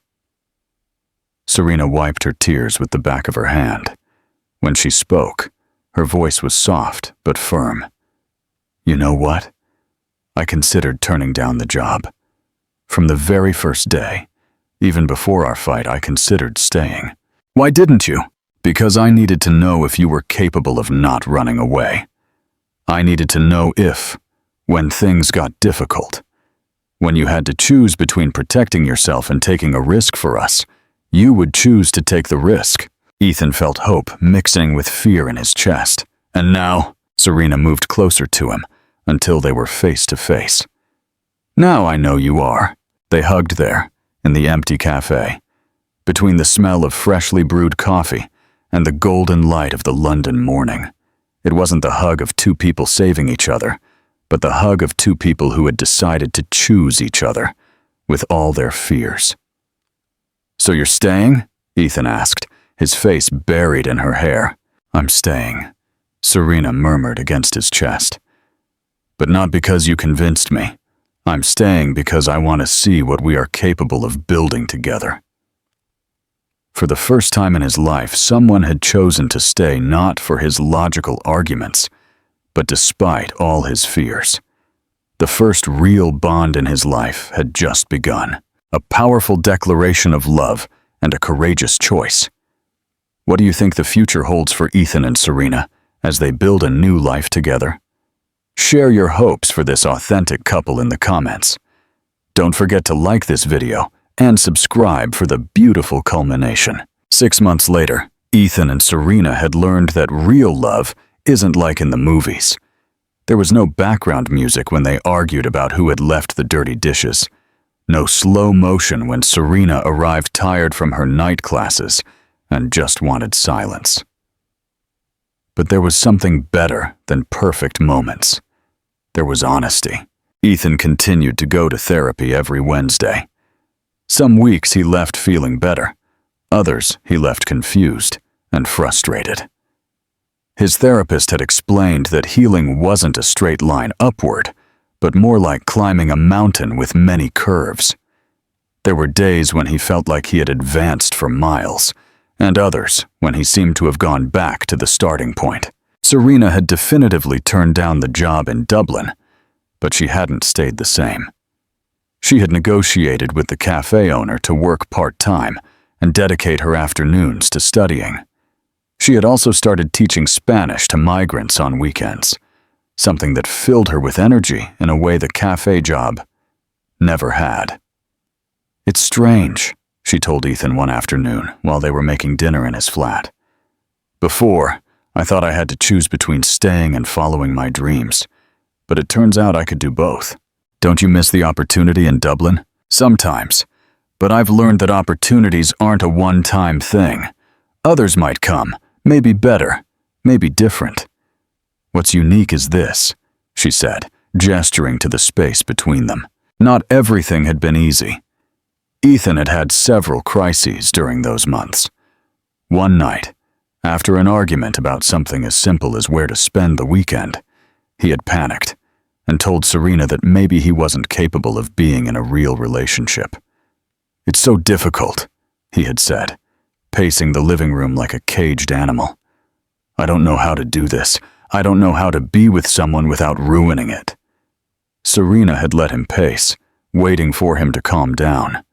S1: Serena wiped her tears with the back of her hand. When she spoke, her voice was soft but firm. "You know what? I considered turning down the job. From the very first day, even before our fight, I considered staying." "Why didn't you?" "Because I needed to know if you were capable of not running away. I needed to know if, when things got difficult, When you had to choose between protecting yourself and taking a risk for us, you would choose to take the risk." Ethan felt hope mixing with fear in his chest. "And now?" Serena moved closer to him until they were face to face. "Now I know you are." They hugged there, in the empty cafe, between the smell of freshly brewed coffee and the golden light of the London morning. It wasn't the hug of two people saving each other, but the hug of two people who had decided to choose each other, with all their fears. "So you're staying?" Ethan asked, his face buried in her hair. "I'm staying," Serena murmured against his chest. "But not because you convinced me. I'm staying because I want to see what we are capable of building together." For the first time in his life, someone had chosen to stay not for his logical arguments, but despite all his fears. The first real bond in his life had just begun, a powerful declaration of love and a courageous choice. What do you think the future holds for Ethan and Serena as they build a new life together? Share your hopes for this authentic couple in the comments. Don't forget to like this video and subscribe for the beautiful culmination. 6 months later, Ethan and Serena had learned that real love isn't like in the movies. There was no background music when they argued about who had left the dirty dishes. No slow motion when Serena arrived tired from her night classes and just wanted silence. But there was something better than perfect moments. There was honesty. Ethan continued to go to therapy every Wednesday. Some weeks he left feeling better. Others he left confused and frustrated. His therapist had explained that healing wasn't a straight line upward, but more like climbing a mountain with many curves. There were days when he felt like he had advanced for miles, and others when he seemed to have gone back to the starting point. Serena had definitively turned down the job in Dublin, but she hadn't stayed the same. She had negotiated with the cafe owner to work part-time and dedicate her afternoons to studying. She had also started teaching Spanish to migrants on weekends, something that filled her with energy in a way the cafe job never had. "It's strange," she told Ethan one afternoon while they were making dinner in his flat. "Before, I thought I had to choose between staying and following my dreams, but it turns out I could do both. Don't you miss the opportunity in Dublin?" "Sometimes, but I've learned that opportunities aren't a one-time thing. Others might come, maybe better, maybe different. What's unique is this," she said, gesturing to the space between them. Not everything had been easy. Ethan had had several crises during those months. One night, after an argument about something as simple as where to spend the weekend, he had panicked and told Serena that maybe he wasn't capable of being in a real relationship. "It's so difficult," he had said, pacing the living room like a caged animal. "I don't know how to do this. I don't know how to be with someone without ruining it." Serena had let him pace, waiting for him to calm down.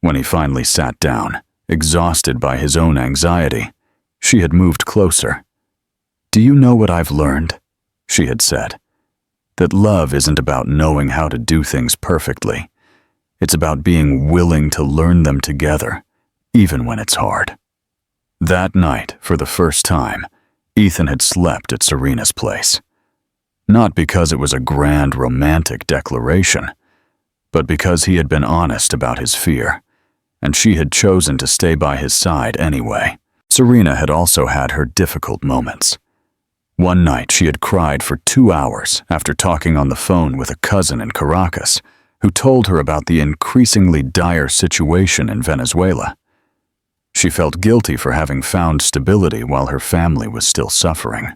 S1: When he finally sat down, exhausted by his own anxiety, she had moved closer. "Do you know what I've learned?" she had said. "That love isn't about knowing how to do things perfectly. It's about being willing to learn them together, even when it's hard." That night, for the first time, Ethan had slept at Serena's place. Not because it was a grand romantic declaration, but because he had been honest about his fear, and she had chosen to stay by his side anyway. Serena had also had her difficult moments. One night she had cried for 2 hours after talking on the phone with a cousin in Caracas who told her about the increasingly dire situation in Venezuela. She felt guilty for having found stability while her family was still suffering.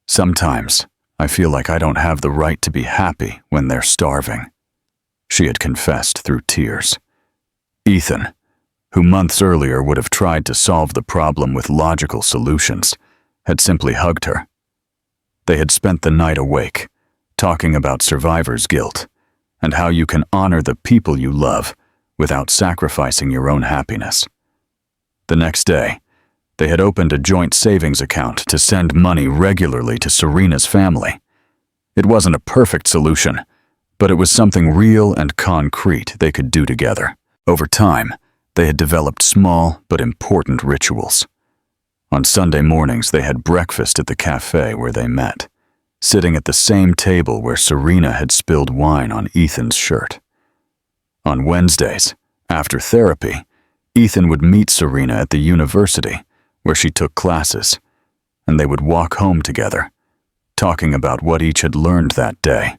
S1: "Sometimes I feel like I don't have the right to be happy when they're starving," she had confessed through tears. Ethan, who months earlier would have tried to solve the problem with logical solutions, had simply hugged her. They had spent the night awake, talking about survivor's guilt and how you can honor the people you love without sacrificing your own happiness. The next day, they had opened a joint savings account to send money regularly to Serena's family. It wasn't a perfect solution, but it was something real and concrete they could do together. Over time, they had developed small but important rituals. On Sunday mornings, they had breakfast at the cafe where they met, sitting at the same table where Serena had spilled wine on Ethan's shirt. On Wednesdays, after therapy, Ethan would meet Serena at the university where she took classes, and they would walk home together, talking about what each had learned that day.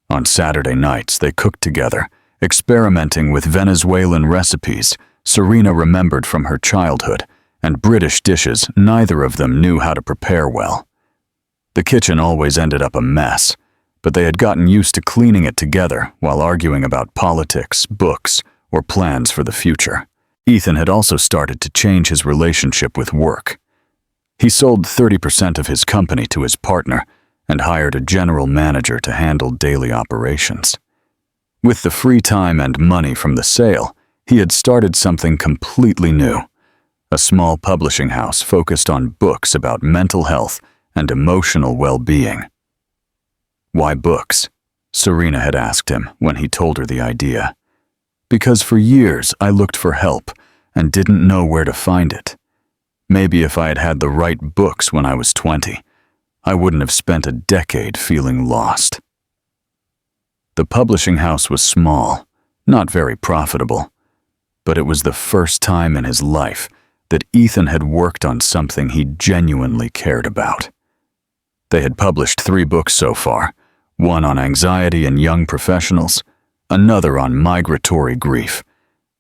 S1: On Saturday nights, they cooked together, experimenting with Venezuelan recipes Serena remembered from her childhood and British dishes neither of them knew how to prepare well. The kitchen always ended up a mess, but they had gotten used to cleaning it together while arguing about politics, books, or plans for the future. Ethan had also started to change his relationship with work. He sold 30% of his company to his partner and hired a general manager to handle daily operations. With the free time and money from the sale, he had started something completely new, a small publishing house focused on books about mental health and emotional well-being. "Why books?" Serena had asked him when he told her the idea. "Because for years I looked for help and didn't know where to find it. Maybe if I had had the right books when I was 20, I wouldn't have spent a decade feeling lost." The publishing house was small, not very profitable, but it was the first time in his life that Ethan had worked on something he genuinely cared about. They had published 3 books so far, one on anxiety in young professionals, another on migratory grief,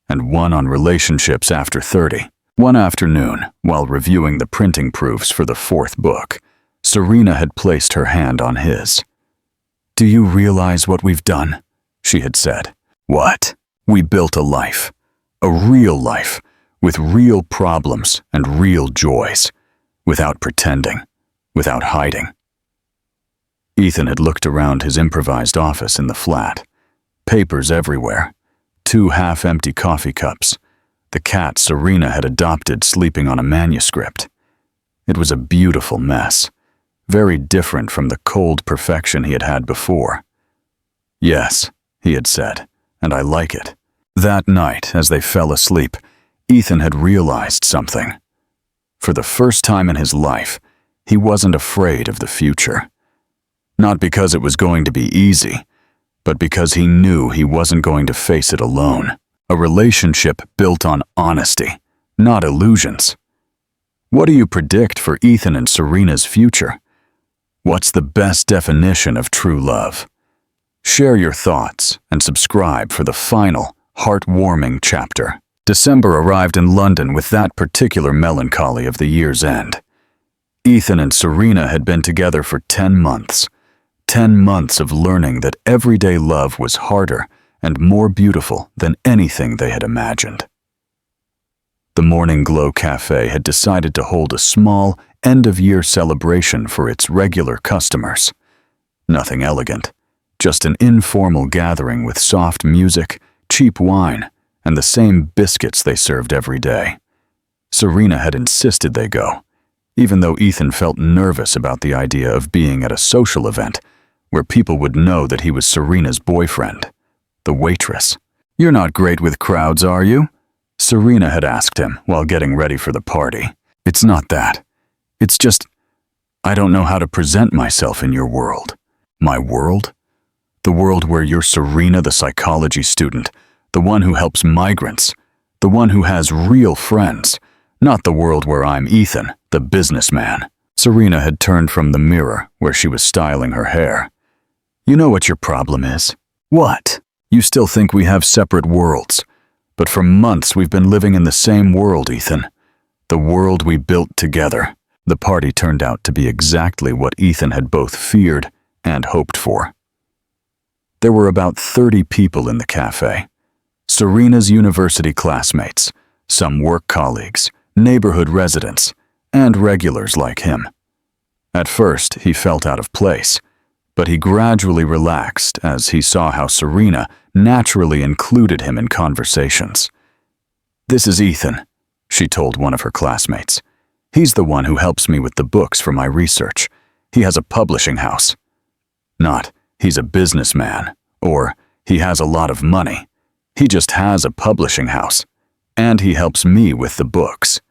S1: and one on relationships after 30. One afternoon, while reviewing the printing proofs for the 4th book, Serena had placed her hand on his. "Do you realize what we've done?" she had said. "What?" "We built a life, a real life, with real problems and real joys, without pretending, without hiding." Ethan had looked around his improvised office in the flat. Papers everywhere, 2 half-empty coffee cups, the cat Serena had adopted sleeping on a manuscript. It was a beautiful mess, very different from the cold perfection he had had before. "Yes," he had said, "and I like it." That night, as they fell asleep, Ethan had realized something. For the first time in his life, he wasn't afraid of the future. Not because it was going to be easy, but because he knew he wasn't going to face it alone. A relationship built on honesty, not illusions. What do you predict for Ethan and Serena's future? What's the best definition of true love? Share your thoughts and subscribe for the final, heartwarming chapter. December arrived in London with that particular melancholy of the year's end. Ethan and Serena had been together for 10 months. 10 months of learning that everyday love was harder and more beautiful than anything they had imagined. The Morning Glow Cafe had decided to hold a small, end-of-year celebration for its regular customers. Nothing elegant, just an informal gathering with soft music, cheap wine, and the same biscuits they served every day. Serena had insisted they go, even though Ethan felt nervous about the idea of being at a social event where people would know that he was Serena's boyfriend, the waitress. "You're not great with crowds, are you?" Serena had asked him while getting ready for the party. "It's not that. It's just, I don't know how to present myself in your world." "My world?" "The world where you're Serena, the psychology student, the one who helps migrants, the one who has real friends, not the world where I'm Ethan, the businessman." Serena had turned from the mirror where she was styling her hair. "You know what your problem is?" "What?" "You still think we have separate worlds, but for months we've been living in the same world, Ethan. The world we built together." The party turned out to be exactly what Ethan had both feared and hoped for. There were about 30 people in the cafe. Serena's university classmates, some work colleagues, neighborhood residents, and regulars like him. At first, he felt out of place, but he gradually relaxed as he saw how Serena naturally included him in conversations. "This is Ethan," she told one of her classmates. "He's the one who helps me with the books for my research. He has a publishing house." Not, "He's a businessman," Or, he has a lot of money. He just has a publishing house. And he helps me with the books.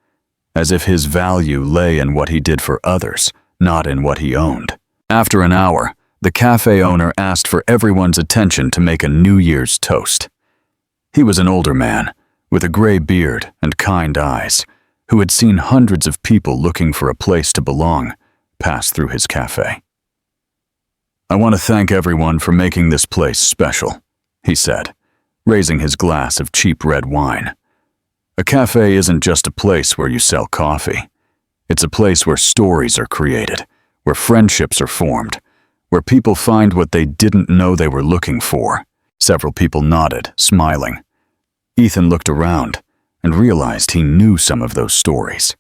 S1: As if his value lay in what he did for others, not in what he owned. After an hour, the cafe owner asked for everyone's attention to make a New Year's toast. He was an older man, with a gray beard and kind eyes, who had seen hundreds of people looking for a place to belong pass through his cafe. "I want to thank everyone for making this place special," he said, raising his glass of cheap red wine. "A cafe isn't just a place where you sell coffee. It's a place where stories are created, where friendships are formed, where people find what they didn't know they were looking for." Several people nodded, smiling. Ethan looked around and realized he knew some of those stories.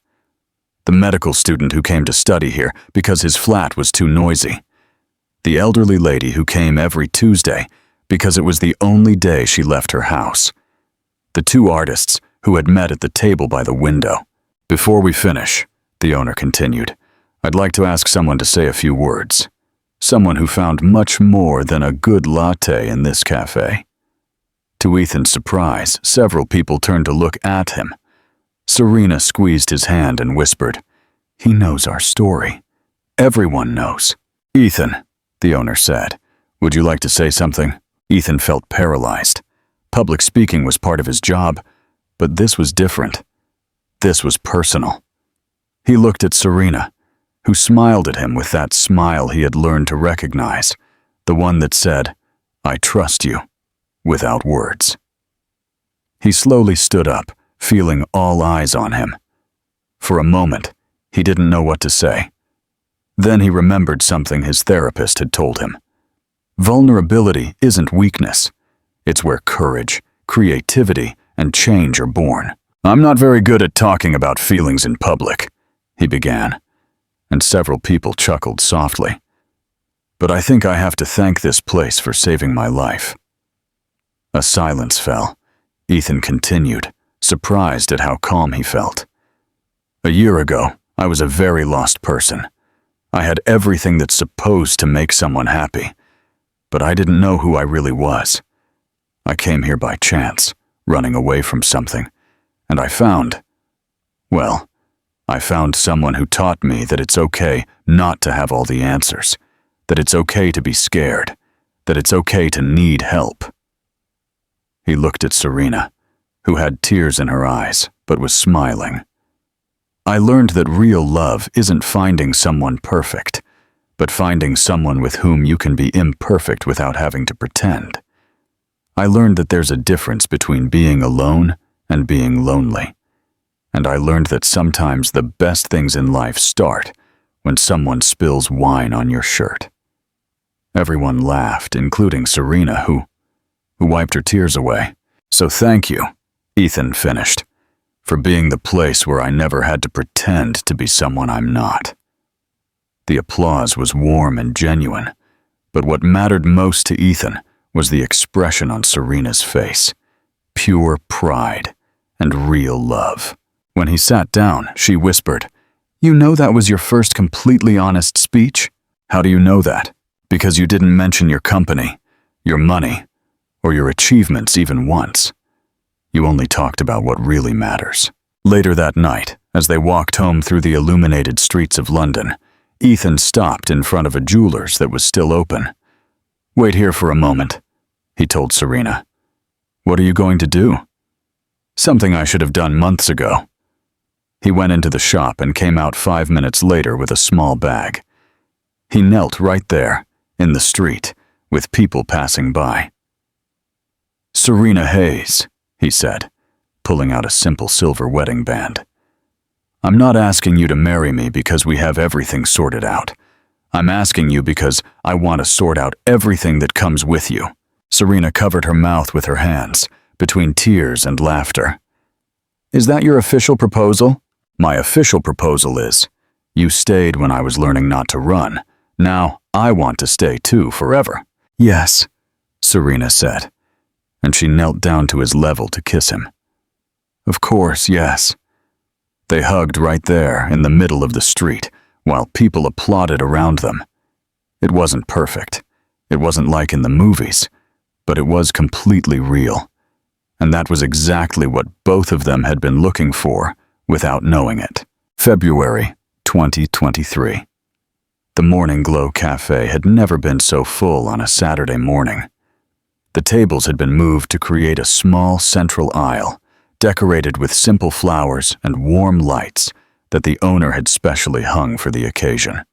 S1: The medical student who came to study here because his flat was too noisy. The elderly lady who came every Tuesday because it was the only day she left her house. The two artists who had met at the table by the window. "Before we finish," the owner continued, "I'd like to ask someone to say a few words. Someone who found much more than a good latte in this cafe." To Ethan's surprise, several people turned to look at him. Serena squeezed his hand and whispered, "He knows our story. Everyone knows." "Ethan," the owner said, "would you like to say something?" Ethan felt paralyzed. Public speaking was part of his job, but this was different. This was personal. He looked at Serena, who smiled at him with that smile he had learned to recognize, the one that said, "I trust you," without words. He slowly stood up, feeling all eyes on him. For a moment, he didn't know what to say. Then he remembered something his therapist had told him. Vulnerability isn't weakness. It's where courage, creativity, and change are born. "I'm not very good at talking about feelings in public," he began, and several people chuckled softly. "But I think I have to thank this place for saving my life." A silence fell. Ethan continued, surprised at how calm he felt. "A year ago, I was a very lost person. I had everything that's supposed to make someone happy, but I didn't know who I really was. I came here by chance, running away from something, and I found someone who taught me that it's okay not to have all the answers, that it's okay to be scared, that it's okay to need help." He looked at Serena, who had tears in her eyes, but was smiling. "I learned that real love isn't finding someone perfect, but finding someone with whom you can be imperfect without having to pretend. I learned that there's a difference between being alone and being lonely. And I learned that sometimes the best things in life start when someone spills wine on your shirt." Everyone laughed, including Serena, who wiped her tears away. "So thank you," Ethan finished, "for being the place where I never had to pretend to be someone I'm not." The applause was warm and genuine, but what mattered most to Ethan was the expression on Serena's face. Pure pride and real love. When he sat down, she whispered, "You know that was your first completely honest speech? How do you know that? Because you didn't mention your company, your money, or your achievements even once. You only talked about what really matters." Later that night, as they walked home through the illuminated streets of London, Ethan stopped in front of a jeweler's that was still open. "Wait here for a moment," he told Serena. "What are you going to do?" "Something I should have done months ago." He went into the shop and came out 5 minutes later with a small bag. He knelt right there, in the street, with people passing by. "Serena Hayes," he said, pulling out a simple silver wedding band. "I'm not asking you to marry me because we have everything sorted out. I'm asking you because I want to sort out everything that comes with you." Serena covered her mouth with her hands, between tears and laughter. "Is that your official proposal?" "My official proposal is, you stayed when I was learning not to run. Now I want to stay too, forever." "Yes," Serena said, and she knelt down to his level to kiss him. "Of course, yes." They hugged right there in the middle of the street, while people applauded around them. It wasn't perfect. It wasn't like in the movies, but it was completely real. And that was exactly what both of them had been looking for without knowing it. February 2023. The Morning Glow Cafe had never been so full on a Saturday morning. The tables had been moved to create a small central aisle, decorated with simple flowers and warm lights that the owner had specially hung for the occasion.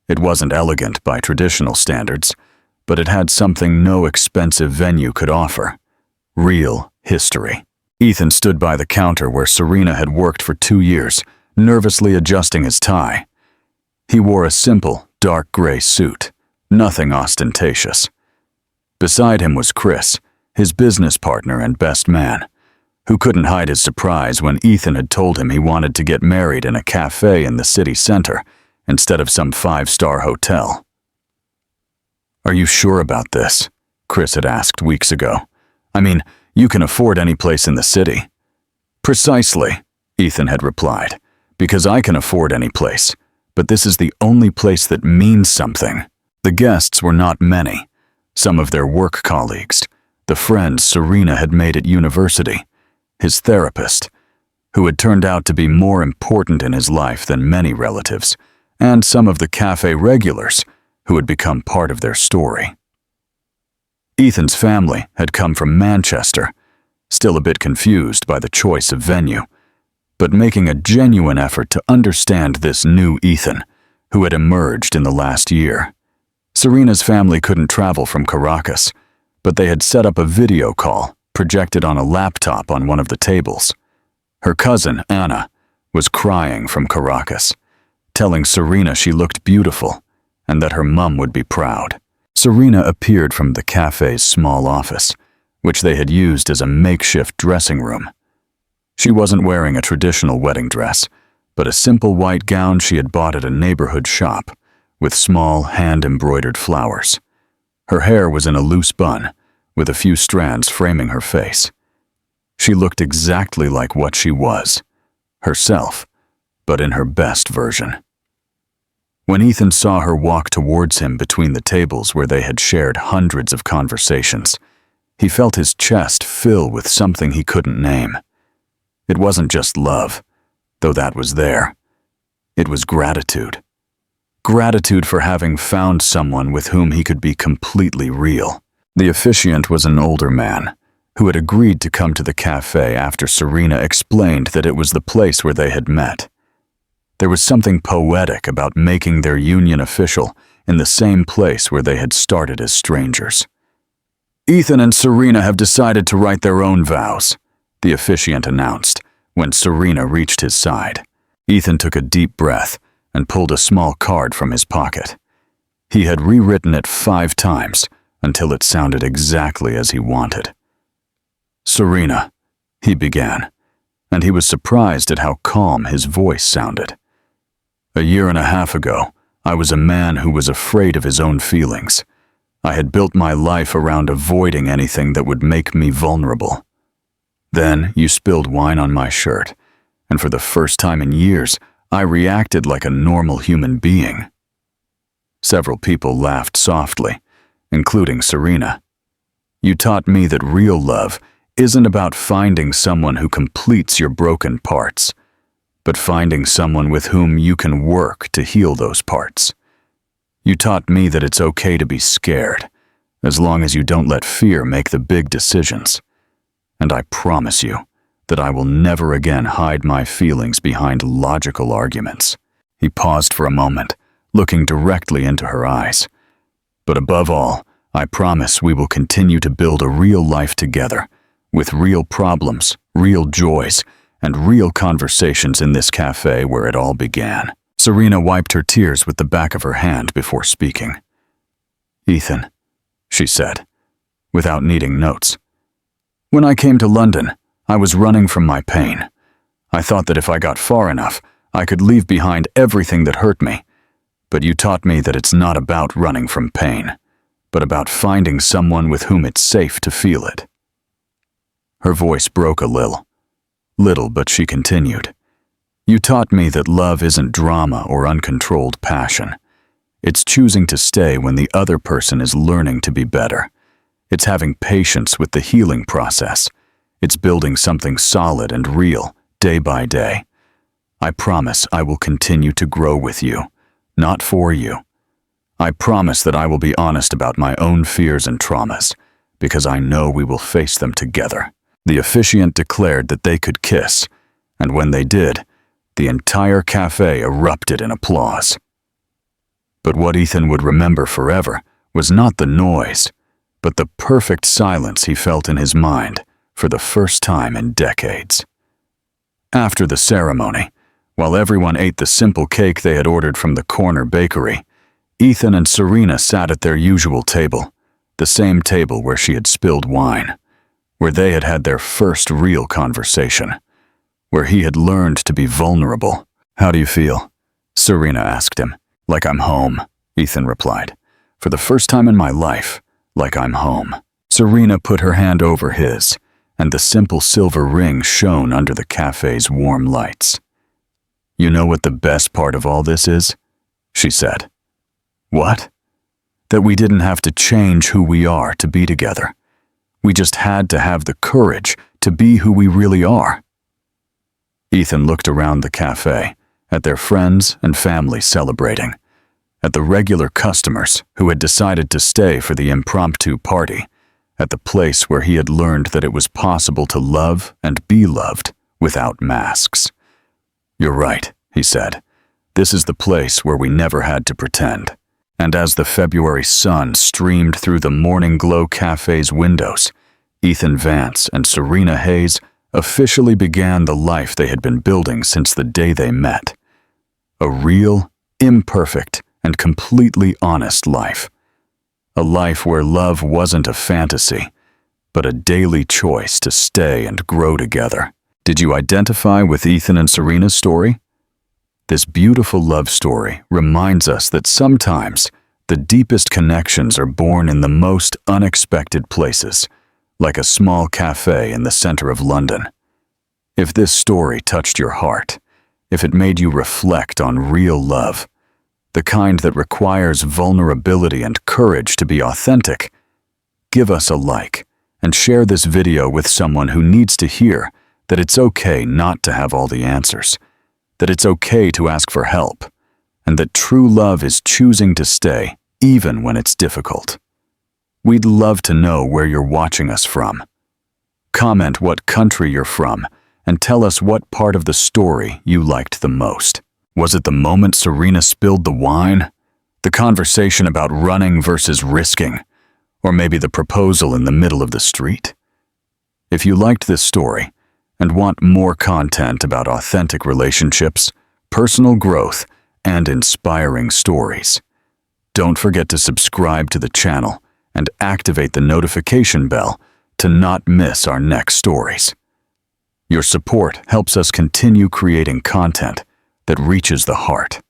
S1: It wasn't elegant by traditional standards, but it had something no expensive venue could offer: real history. Ethan stood by the counter where Serena had worked for 2 years, nervously adjusting his tie. He wore a simple, dark gray suit, nothing ostentatious. Beside him was Chris, his business partner and best man, who couldn't hide his surprise when Ethan had told him he wanted to get married in a cafe in the city center instead of some 5-star hotel. "Are you sure about this?" Chris had asked weeks ago. "I mean, you can afford any place in the city." "Precisely," Ethan had replied, "because I can afford any place, but this is the only place that means something." The guests were not many. Some of their work colleagues, the friends Serena had made at university, his therapist, who had turned out to be more important in his life than many relatives, and some of the cafe regulars who had become part of their story. Ethan's family had come from Manchester, still a bit confused by the choice of venue, but making a genuine effort to understand this new Ethan, who had emerged in the last year. Serena's family couldn't travel from Caracas, but they had set up a video call projected on a laptop on one of the tables. Her cousin, Anna, was crying from Caracas, telling Serena she looked beautiful and that her mum would be proud. Serena appeared from the cafe's small office, which they had used as a makeshift dressing room. She wasn't wearing a traditional wedding dress, but a simple white gown she had bought at a neighborhood shop, with small hand-embroidered flowers. Her hair was in a loose bun, with a few strands framing her face. She looked exactly like what she was, herself, but in her best version. When Ethan saw her walk towards him between the tables where they had shared hundreds of conversations, he felt his chest fill with something he couldn't name. It wasn't just love, though that was there. It was gratitude. Gratitude for having found someone with whom he could be completely real. The officiant was an older man who had agreed to come to the cafe after Serena explained that it was the place where they had met. There was something poetic about making their union official in the same place where they had started as strangers. "Ethan and Serena have decided to write their own vows," the officiant announced when Serena reached his side. Ethan took a deep breath and pulled a small card from his pocket. He had rewritten it 5 times until it sounded exactly as he wanted. "Serena," he began, and he was surprised at how calm his voice sounded. "A year and a half ago, I was a man who was afraid of his own feelings. I had built my life around avoiding anything that would make me vulnerable. Then you spilled wine on my shirt, and for the first time in years, I reacted like a normal human being." Several people laughed softly, including Serena. "You taught me that real love isn't about finding someone who completes your broken parts, but finding someone with whom you can work to heal those parts. You taught me that it's okay to be scared, as long as you don't let fear make the big decisions. And I promise you that I will never again hide my feelings behind logical arguments." He paused for a moment, looking directly into her eyes. "But above all, I promise we will continue to build a real life together, with real problems, real joys, and real conversations in this cafe where it all began." Serena wiped her tears with the back of her hand before speaking. "Ethan," she said, without needing notes. "When I came to London, I was running from my pain. I thought that if I got far enough, I could leave behind everything that hurt me. But you taught me that it's not about running from pain, but about finding someone with whom it's safe to feel it." Her voice broke a little, but she continued. "You taught me that love isn't drama or uncontrolled passion. It's choosing to stay when the other person is learning to be better, It's having patience with the healing process. It's building something solid and real, day by day. I promise I will continue to grow with you, not for you. I promise that I will be honest about my own fears and traumas, because I know we will face them together. The officiant declared that they could kiss, and when they did, the entire cafe erupted in applause. But what Ethan would remember forever was not the noise, but the perfect silence he felt in his mind for the first time in decades. After the ceremony, while everyone ate the simple cake they had ordered from the corner bakery, Ethan and Serena sat at their usual table, the same table where she had spilled wine, where they had had their first real conversation, where he had learned to be vulnerable. "How do you feel?" Serena asked him. "Like I'm home," Ethan replied. "For the first time in my life, like I'm home." Serena put her hand over his, and the simple silver ring shone under the cafe's warm lights. "You know what the best part of all this is?" she said. "What?" "That we didn't have to change who we are to be together. We just had to have the courage to be who we really are." Ethan looked around the cafe, at their friends and family celebrating, at the regular customers who had decided to stay for the impromptu party, at the place where he had learned that it was possible to love and be loved without masks. "You're right," he said. "This is the place where we never had to pretend." And as the February sun streamed through the Morning Glow Cafe's windows, Ethan Vance and Serena Hayes officially began the life they had been building since the day they met. A real, imperfect, and completely honest life. A life where love wasn't a fantasy, but a daily choice to stay and grow together. Did you identify with Ethan and Serena's story? This beautiful love story reminds us that sometimes the deepest connections are born in the most unexpected places, like a small cafe in the center of London. If this story touched your heart, if it made you reflect on real love, the kind that requires vulnerability and courage to be authentic, give us a like and share this video with someone who needs to hear that it's okay not to have all the answers, that it's okay to ask for help, and that true love is choosing to stay even when it's difficult. We'd love to know where you're watching us from. Comment what country you're from and tell us what part of the story you liked the most. Was it the moment Serena spilled the wine? The conversation about running versus risking? Or maybe the proposal in the middle of the street? If you liked this story and want more content about authentic relationships, personal growth, and inspiring stories, don't forget to subscribe to the channel and activate the notification bell to not miss our next stories. Your support helps us continue creating content that reaches the heart.